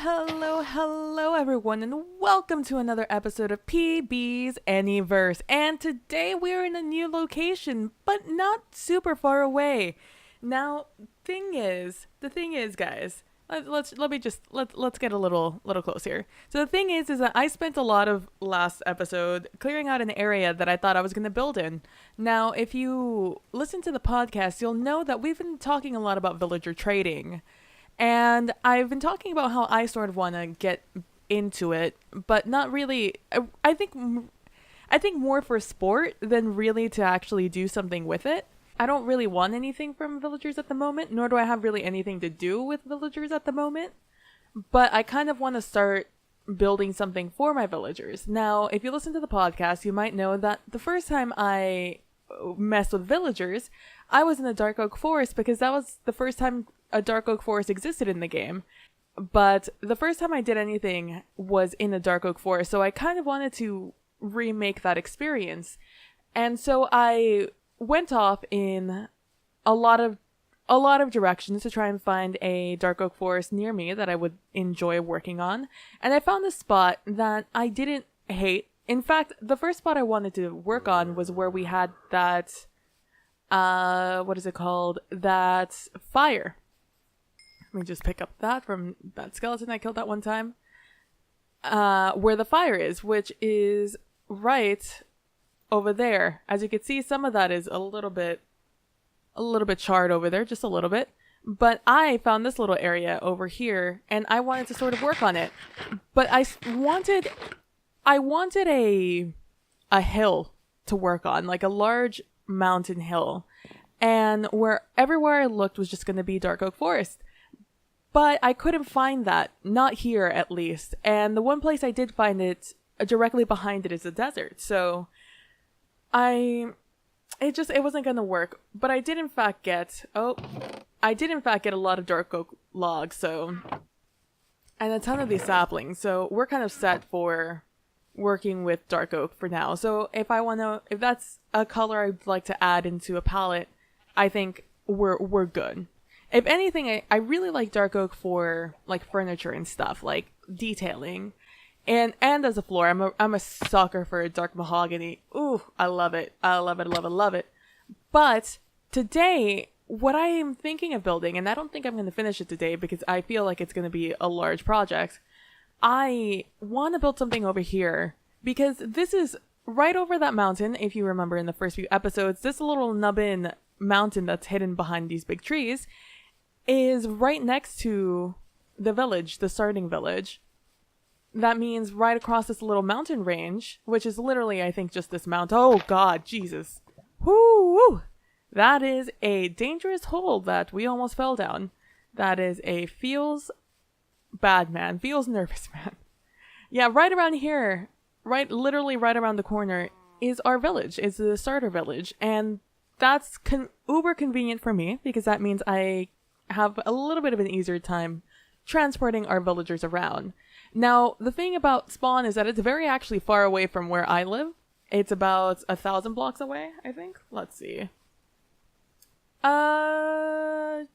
Hello, everyone, and welcome to another episode of PB's ANYVERSE. And today we're in a new location, but not super far away. Now, the thing is, guys, let's get a little close here. So the thing is that I spent a lot of last episode clearing out an area that I thought I was going to build in. Now, if you listen to the podcast, you'll know that we've been talking a lot about villager trading. And I've been talking about how I sort of want to get into it, but not really. I think more for sport than really to actually do something with it. I don't really want anything from villagers at the moment, nor do I have really anything to do with villagers at the moment. But I kind of want to start building something for my villagers. Now, if you listen to the podcast, you might know that the first time I messed with villagers, I was in a dark oak forest because that was the first time a dark oak forest existed in the game. But the first time I did anything was in a dark oak forest, so I kind of wanted to remake that experience. And so I went off in a lot of directions to try and find a dark oak forest near me that I would enjoy working on. And I found a spot that I didn't hate. In fact, the first spot I wanted to work on was where we had that that fire. Let me just pick up that from that skeleton I killed that one time. Where the fire is, which is right over there. As you can see, some of that is a little bit charred over there, just a little bit. But I found this little area over here, and I wanted to sort of work on it. But I wanted a hill to work on, like a large mountain hill. And everywhere I looked was just going to be dark oak forest. But I couldn't find that, not here at least. And the one place I did find it, directly behind it, is a desert. So it wasn't going to work. But I did in fact get a lot of dark oak logs, and a ton of these saplings. So we're kind of set for working with dark oak for now. So if that's a color I'd like to add into a palette, I think we're good. If anything, I really like dark oak for like furniture and stuff, like detailing, and as a floor, I'm a sucker for dark mahogany. Ooh, I love it. I love it. But today, what I am thinking of building, and I don't think I'm going to finish it today because I feel like it's going to be a large project. I want to build something over here because this is right over that mountain. If you remember in the first few episodes, this little nubbin mountain that's hidden behind these big trees is right next to the village, the starting village. That means right across this little mountain range, which is literally, I think, just this mountain. Oh, God, Jesus. Whoo! That is a dangerous hole that we almost fell down. That is a FeelsBadMan, Feels Nervous Man. Yeah, right around here, literally right around the corner, is our village, is the starter village. And that's uber convenient for me because that means I have a little bit of an easier time transporting our villagers around. Now, the thing about spawn is that it's very actually far away from where I live. It's about 1,000 blocks away, I think. Let's see. Yep,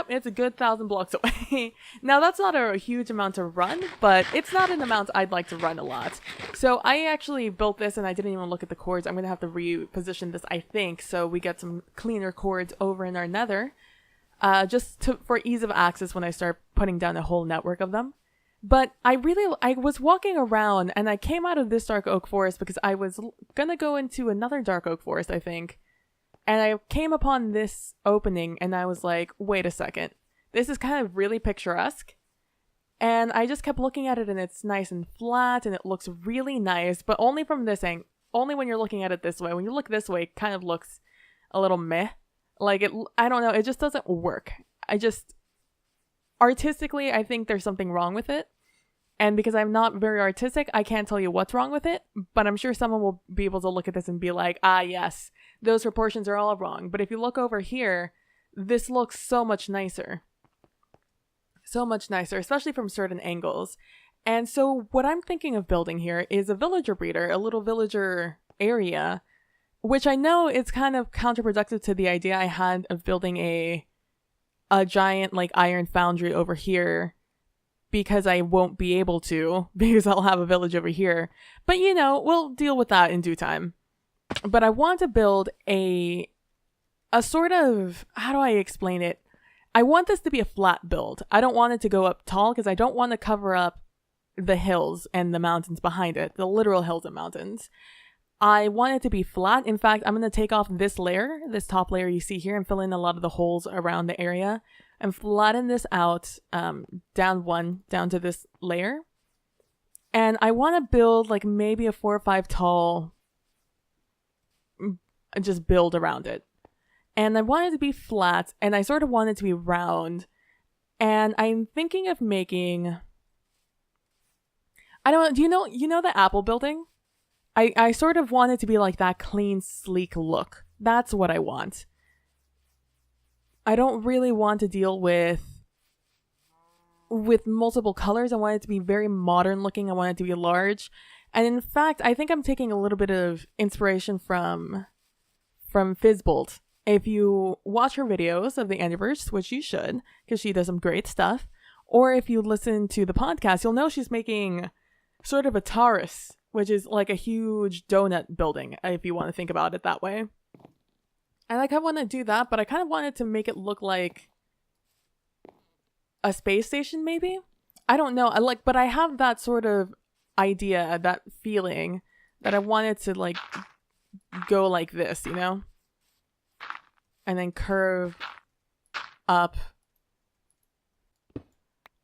it's a good 1,000 blocks away. Now, that's not a huge amount to run, but it's not an amount I'd like to run a lot. So I actually built this and I didn't even look at the cords. I'm going to have to reposition this, I think, so we get some cleaner cords over in our nether. For ease of access when I start putting down a whole network of them. But I was walking around and I came out of this dark oak forest because I was gonna go into another dark oak forest, I think. And I came upon this opening and I was like, wait a second. This is kind of really picturesque. And I just kept looking at it and it's nice and flat and it looks really nice, but only from this angle. Only when you're looking at it this way. When you look this way, it kind of looks a little meh. Like, I don't know, it just doesn't work. Artistically, I think there's something wrong with it. And because I'm not very artistic, I can't tell you what's wrong with it. But I'm sure someone will be able to look at this and be like, ah, yes, those proportions are all wrong. But if you look over here, this looks so much nicer. So much nicer, especially from certain angles. And so what I'm thinking of building here is a villager breeder, a little villager area, which I know is kind of counterproductive to the idea I had of building a giant like iron foundry over here because I won't be able to because I'll have a village over here. But we'll deal with that in due time. But I want to build a sort of, how do I explain it? I want this to be a flat build. I don't want it to go up tall because I don't want to cover up the hills and the mountains behind it, the literal hills and mountains. I want it to be flat. In fact, I'm going to take off this layer, this top layer you see here, and fill in a lot of the holes around the area and flatten this out down to this layer. And I want to build like maybe a 4 or 5 tall, just build around it. And I want it to be flat, and I sort of want it to be round. And I'm thinking of making, I don't know, do you know the Apple building? I sort of want it to be like that clean, sleek look. That's what I want. I don't really want to deal with multiple colors. I want it to be very modern looking. I want it to be large. And in fact, I think I'm taking a little bit of inspiration from FeelsBadMan. If you watch her videos of the ANYVERSE, which you should, because she does some great stuff, or if you listen to the podcast, you'll know she's making sort of a torus, which is like a huge donut building, if you want to think about it that way. And I kind of want to do that, but I kind of wanted to make it look like a space station, maybe? I don't know. But I have that sort of idea, that feeling that I wanted to like go like this, and then curve up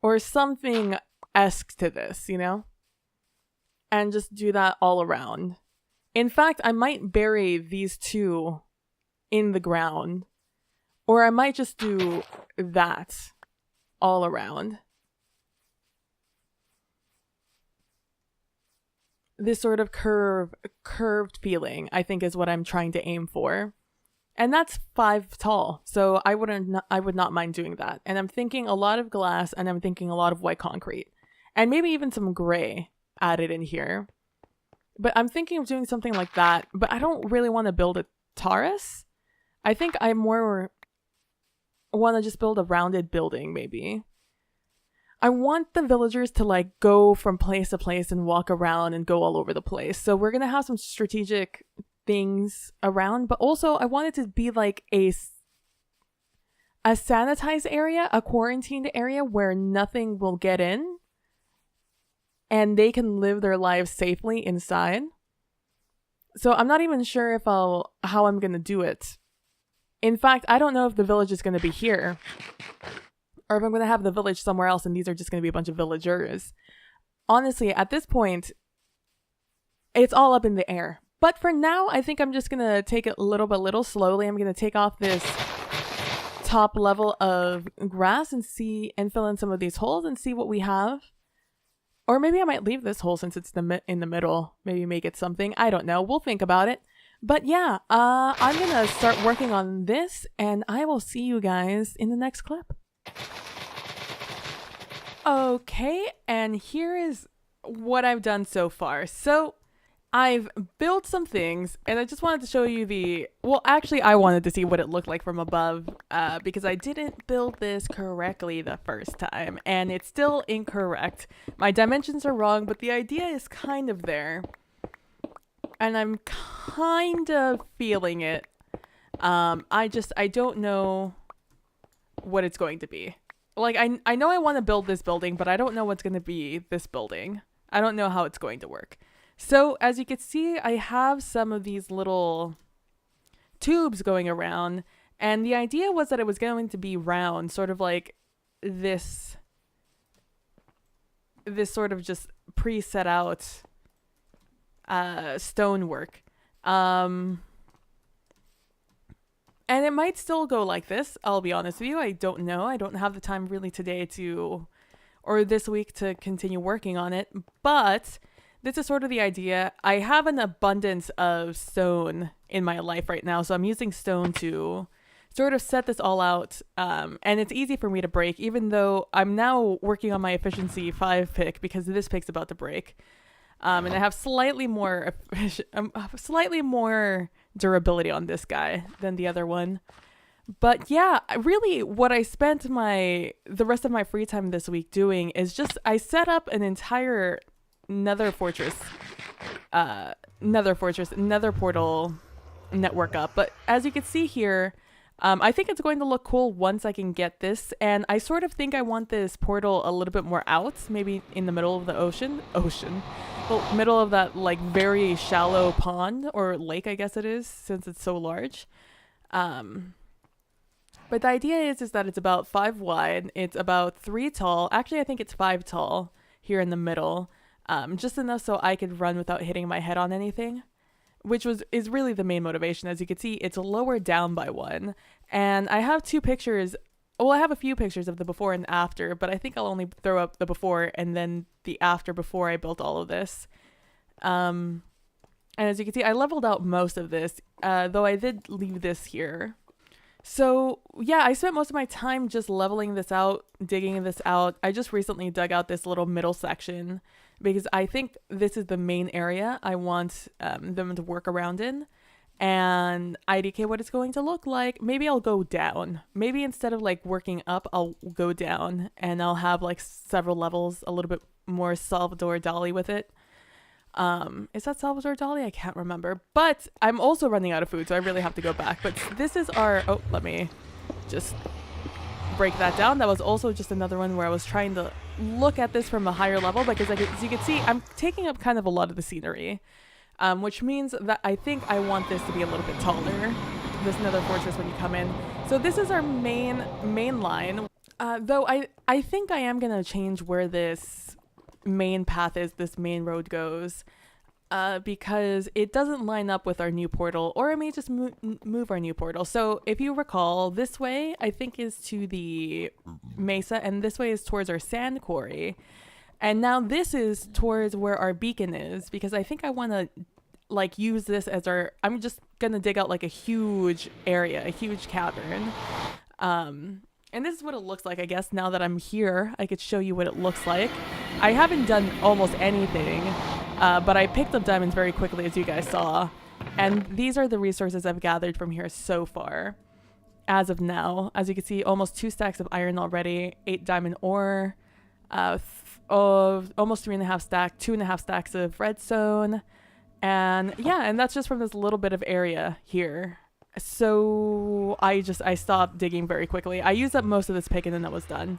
or something esque to this, and just do that all around. In fact, I might bury these two in the ground, or I might just do that all around. This sort of curved feeling, I think, is what I'm trying to aim for. And that's 5 tall, so I would not mind doing that. And I'm thinking a lot of glass, and I'm thinking a lot of white concrete, and maybe even some gray added in here. But I'm thinking of doing something like that. But I don't really want to build a torus. I think I more want to just build a rounded building, maybe. I want the villagers to like go from place to place and walk around and go all over the place. So we're gonna have some strategic things around, but also I want it to be like a sanitized area, a quarantined area where nothing will get in and they can live their lives safely inside. So I'm not even sure how I'm going to do it. In fact, I don't know if the village is going to be here or if I'm going to have the village somewhere else and these are just going to be a bunch of villagers. Honestly, at this point, it's all up in the air. But for now, I think I'm just going to take it little by little, slowly. I'm going to take off this top level of grass and fill in some of these holes and see what we have. Or maybe I might leave this hole since it's in the middle. Maybe make it something. I don't know. We'll think about it. But yeah, I'm going to start working on this and I will see you guys in the next clip. Okay, and here is what I've done so far. So I've built some things, and I just wanted to show you actually, I wanted to see what it looked like from above, because I didn't build this correctly the first time, and it's still incorrect. My dimensions are wrong, but the idea is kind of there, and I'm kind of feeling it. I don't know what it's going to be. Like, I know I want to build this building, but I don't know what's going to be this building. I don't know how it's going to work. So as you can see, I have some of these little tubes going around, and the idea was that it was going to be round, sort of like this sort of just pre-set out stonework. And it might still go like this, I'll be honest with you. I don't know. I don't have the time really today or this week to continue working on it, but this is sort of the idea. I have an abundance of stone in my life right now, so I'm using stone to sort of set this all out. And it's easy for me to break, even though I'm now working on my efficiency 5 pick because this pick's about to break. And I have slightly more durability on this guy than the other one. But yeah, really what I spent the rest of my free time this week doing is just I set up an entire nether portal network up. But as you can see here, I think it's going to look cool once I can get this. And I sort of think I want this portal a little bit more out, maybe in the middle of the ocean, well, middle of that like very shallow pond or lake, I guess it is, since it's so large. But the idea is that it's about 5 wide. It's about 3 tall. Actually, I think it's 5 tall here in the middle. Just enough so I could run without hitting my head on anything, which is really the main motivation. As you can see, it's lowered down by 1. And I have 2 pictures. Well, I have a few pictures of the before and after, but I think I'll only throw up the before and then the after before I built all of this. And as you can see, I leveled out most of this, though I did leave this here. So yeah, I spent most of my time just leveling this out, digging this out. I just recently dug out this little middle section because I think this is the main area I want them to work around in. And IDK what it's going to look like. Maybe I'll go down. Maybe instead of like working up, I'll go down and I'll have like several levels, a little bit more Salvador Dali with it. Is that Salvador Dali? I can't remember, but I'm also running out of food, so I really have to go back. But this is let me just break that down. That was also just another one where I was trying to look at this from a higher level because as you can see, I'm taking up kind of a lot of the scenery, which means that I think I want this to be a little bit taller, this nether fortress when you come in. So this is our main line, though I think I am going to change where this main path is, this main road goes, because it doesn't line up with our new portal, or I may just move our new portal. So if you recall, this way I think is to the mesa and this way is towards our sand quarry, and now this is towards where our beacon is, because I think I want to like use this as I'm just gonna dig out like a huge area, a huge cavern. And this is what it looks like, I guess. Now that I'm here, I could show you what it looks like. I haven't done almost anything, but I picked up diamonds very quickly, as you guys saw. And these are the resources I've gathered from here so far. As of now, as you can see, almost 2 stacks of iron already, 8 diamond ore, almost 2.5 stacks of redstone. And yeah, and that's just from this little bit of area here. So I stopped digging very quickly. I used up most of this pick and then that was done.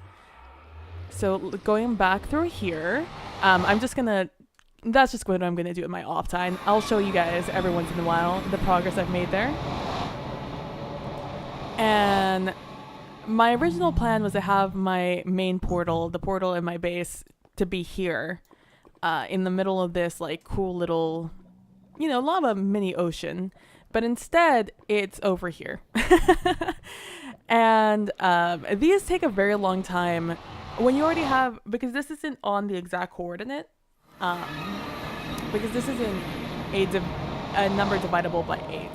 So going back through here, that's just what I'm gonna do at my off time. I'll show you guys every once in a while the progress I've made there. And my original plan was to have my main portal, the portal in my base, to be here, in the middle of this like cool little, lava mini ocean. But instead, it's over here. And these take a very long time when you already have, because this isn't on the exact coordinate, because this isn't a number divisible by 8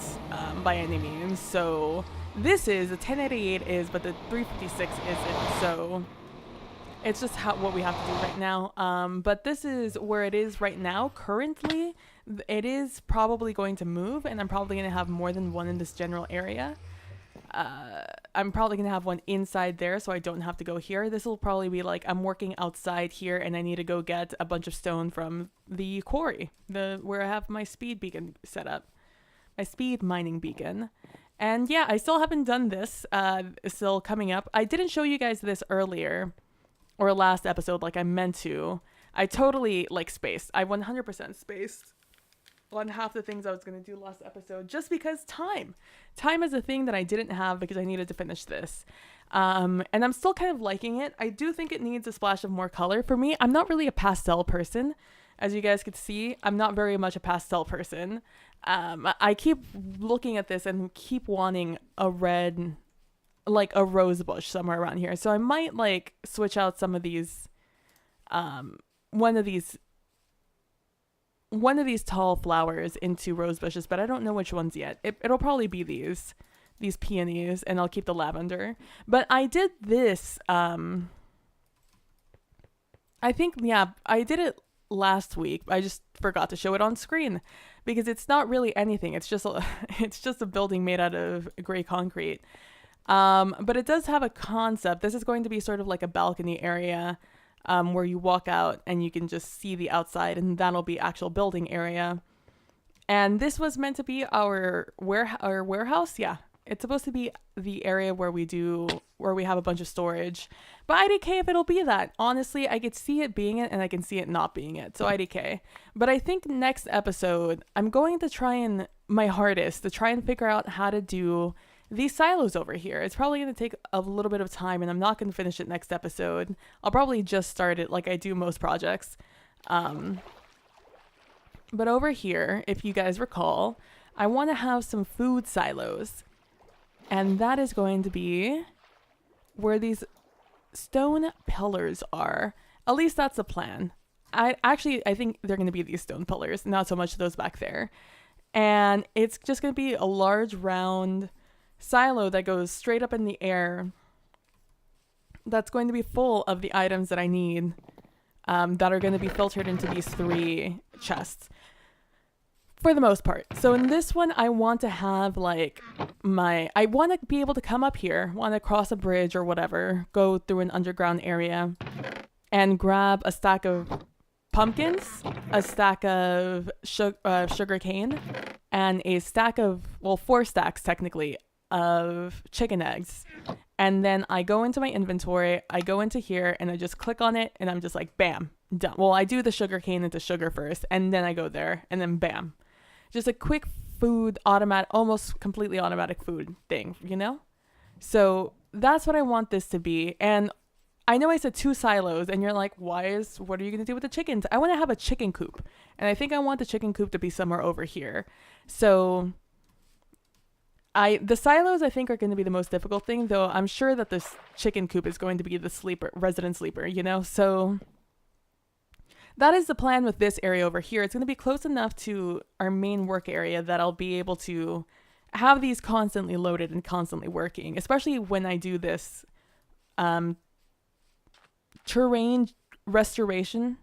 by any means. So this is, the 1088 is, but the 356 isn't. So it's just what we have to do right now. But this is where it is right now. Currently, it is probably going to move, and I'm probably going to have more than one in this general area. I'm probably going to have one inside there, so I don't have to go here. This will probably be like I'm working outside here, and I need to go get a bunch of stone from the quarry, where I have my speed beacon set up, my speed mining beacon. And yeah, I still haven't done this. Still coming up. I didn't show you guys this earlier, or last episode like I meant to. I totally spaced. I 100% spaced on half the things I was going to do last episode, just because time is a thing that I didn't have because I needed to finish this. And I'm still kind of liking it. I do think it needs a splash of more color. For me, I'm not really a pastel person. As you guys could see, I'm not very much a pastel person. I keep looking at this and keep wanting a red, like a rose bush somewhere around here. So I might switch out some of these, one of these tall flowers into rose bushes, but I don't know which ones yet. It'll probably be these peonies, and I'll keep the lavender. But I did this, I think, yeah, I did it last week. I just forgot to show it on screen because it's not really anything. It's just a building made out of gray concrete. But it does have a concept. This is going to be sort of like a balcony area where you walk out and you can just see the outside, and that'll be actual building area. And this was meant to be our warehouse. Yeah, it's supposed to be the area where we have a bunch of storage. But IDK if it'll be that. Honestly, I could see it being it and I can see it not being it. So IDK. But I think next episode, I'm going to try my hardest to try and figure out how to do these silos over here. It's probably going to take a little bit of time, and I'm not going to finish it next episode. I'll probably just start it like I do most projects. But over here, if you guys recall, I want to have some food silos. And that is going to be where these stone pillars are. At least that's the plan. I think they're going to be these stone pillars, not so much those back there. And it's just going to be a large round silo that goes straight up in the air. That's going to be full of the items that I need that are going to be filtered into these 3 chests. For the most part. So in this one, I want to have I want to be able to come up here, want to cross a bridge or whatever, go through an underground area and grab a stack of pumpkins, a stack of sugar cane, and a stack of, 4 stacks technically, of chicken eggs. And then I go into my inventory, I go into here and I just click on it and I'm just like, bam, done. Well, I do the sugar cane into sugar first and then I go there and then bam. Just a quick food, almost completely automatic food thing, you know? So that's what I want this to be. And I know I said 2 silos and you're like, what are you going to do with the chickens? I want to have a chicken coop. And I think I want the chicken coop to be somewhere over here. So the silos I think are going to be the most difficult thing, though I'm sure that this chicken coop is going to be the resident sleeper, you know? So that is the plan with this area over here. It's going to be close enough to our main work area that I'll be able to have these constantly loaded and constantly working, especially when I do this terrain restoration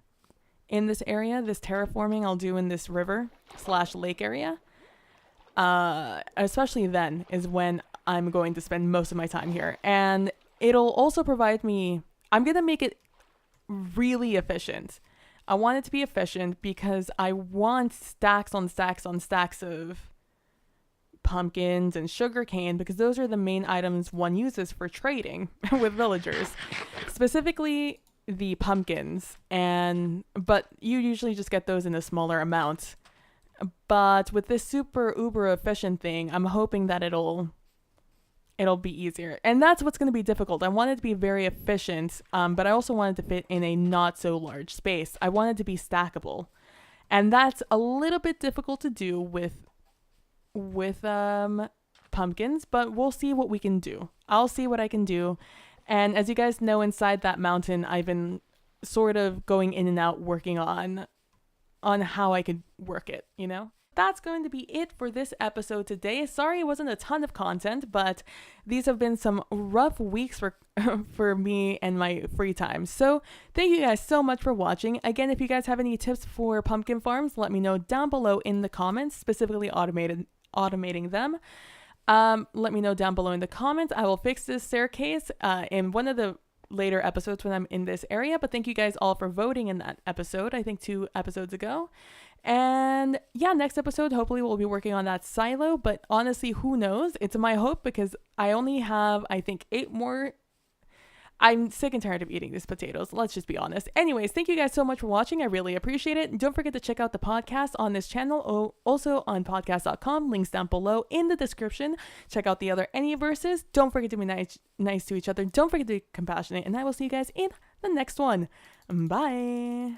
in this area, this terraforming I'll do in this river/lake area. Especially then is when I'm going to spend most of my time here. And it'll also provide me, I'm going to make it really efficient. I want it to be efficient because I want stacks on stacks on stacks of pumpkins and sugarcane because those are the main items one uses for trading with villagers. Specifically the pumpkins, but you usually just get those in a smaller amount. But with this super uber efficient thing, I'm hoping that it'll be easier. And that's what's going to be difficult. I want it to be very efficient, but I also want it to fit in a not so large space. I want it to be stackable. And that's a little bit difficult to do with pumpkins, but we'll see what we can do. I'll see what I can do. And as you guys know, inside that mountain, I've been sort of going in and out working on how I could work it, you know? That's going to be it for this episode today. Sorry it wasn't a ton of content, but these have been some rough weeks for me and my free time. So thank you guys so much for watching. Again, if you guys have any tips for pumpkin farms, let me know down below in the comments, specifically automating them. Let me know down below in the comments. I will fix this staircase in one of the later episodes when I'm in this area, but thank you guys all for voting in that episode, I think 2 episodes ago. And yeah, next episode hopefully we'll be working on that silo, but honestly, who knows? It's my hope because I only have, I think, 8 more. I'm sick and tired of eating these potatoes, let's just be honest. Anyways, thank you guys so much for watching. I really appreciate it. Don't forget to check out the podcast on this channel, also on podcast.com, links down below in the description. Check out the other AnyVerses. Don't forget to be nice to each other. Don't forget to be compassionate, and I will see you guys in the next one. Bye.